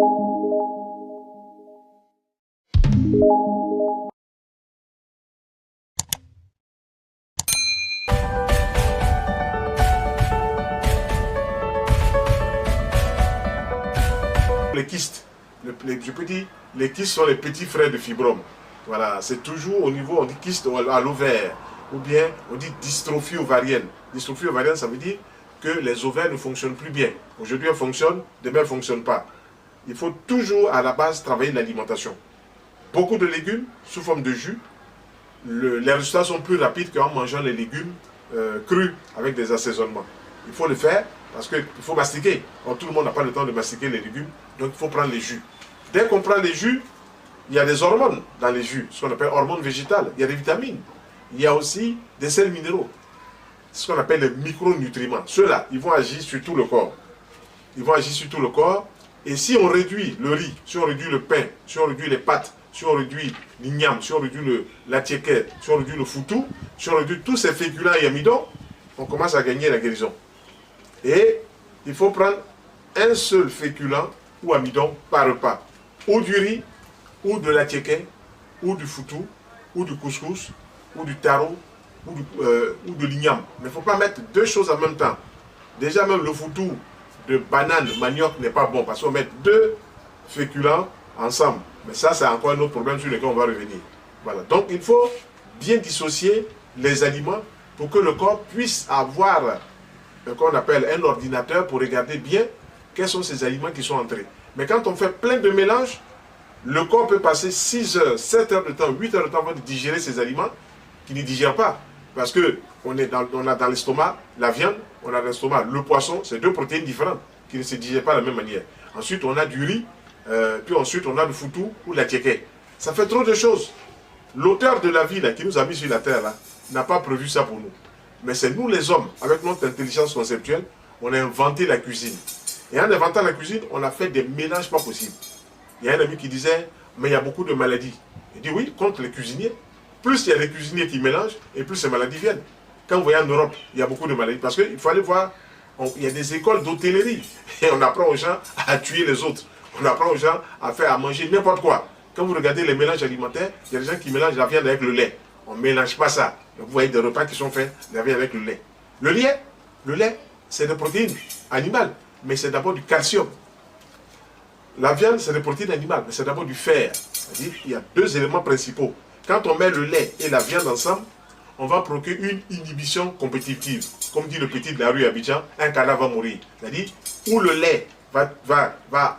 Les kystes, je peux dire, les kystes sont les petits frères de fibrome. Voilà, c'est toujours au niveau, on dit kyste à l'ovaire, ou bien on dit dystrophie ovarienne. Dystrophie ovarienne, ça veut dire que les ovaires ne fonctionnent plus bien. Aujourd'hui, elles fonctionnent, demain, elles ne fonctionnent pas. Il faut toujours, à la base, travailler l'alimentation. Beaucoup de légumes sous forme de jus. Les résultats sont plus rapides qu'en mangeant les légumes crus avec des assaisonnements. Il faut le faire parce qu'il faut mastiquer. Or, tout le monde n'a pas le temps de mastiquer les légumes, donc il faut prendre les jus. Dès qu'on prend les jus, il y a des hormones dans les jus, ce qu'on appelle hormones végétales. Il y a des vitamines. Il y a aussi des sels minéraux. Ce qu'on appelle les micronutriments. Ceux-là, ils vont agir sur tout le corps. Ils vont agir sur tout le corps. Et si on réduit le riz, si on réduit le pain, si on réduit les pâtes, si on réduit l'igname, si on réduit l'attiéké, si on réduit le foutou, si on réduit tous ces féculents et amidons, on commence à gagner la guérison. Et il faut prendre un seul féculent ou amidon par repas. Ou du riz, ou de l'attiéké, ou du foutou, ou du couscous, ou du taro, ou de l'igname. Mais il ne faut pas mettre deux choses en même temps. Déjà même le foutou de banane, manioc n'est pas bon parce qu'on met deux féculents ensemble. Mais ça, c'est encore un autre problème sur lequel on va revenir. Voilà. Donc, il faut bien dissocier les aliments pour que le corps puisse avoir ce qu'on appelle un ordinateur pour regarder bien quels sont ces aliments qui sont entrés. Mais quand on fait plein de mélanges, le corps peut passer 6 heures, 7 heures de temps, 8 heures de temps avant de digérer ces aliments qu'il ne digère pas. Parce qu'on a dans l'estomac la viande, on a dans l'estomac le poisson, c'est deux protéines différentes qui ne se digèrent pas de la même manière. Ensuite, on a du riz, puis ensuite, on a le foutou ou la tiéké. Ça fait trop de choses. L'auteur de la vie là, qui nous a mis sur la terre là, n'a pas prévu ça pour nous. Mais c'est nous les hommes, avec notre intelligence conceptuelle, on a inventé la cuisine. Et en inventant la cuisine, on a fait des mélanges pas possibles. Il y a un ami qui disait, mais il y a beaucoup de maladies. Il dit oui, contre les cuisiniers. Plus il y a des cuisiniers qui mélangent, et plus ces maladies viennent. Quand vous voyez en Europe, il y a beaucoup de maladies. Parce qu'il faut aller voir, il y a des écoles d'hôtellerie. Et on apprend aux gens à tuer les autres. On apprend aux gens à manger n'importe quoi. Quand vous regardez les mélanges alimentaires, il y a des gens qui mélangent la viande avec le lait. On ne mélange pas ça. Donc vous voyez des repas qui sont faits, la viande avec le lait. Le lait, c'est des protéines animales, mais c'est d'abord du calcium. La viande, c'est des protéines animales, mais c'est d'abord du fer. C'est-à-dire qu'il y a deux éléments principaux. Quand on met le lait et la viande ensemble, on va provoquer une inhibition compétitive. Comme dit le petit de la rue Abidjan, un cadavre va mourir. C'est-à-dire où le lait va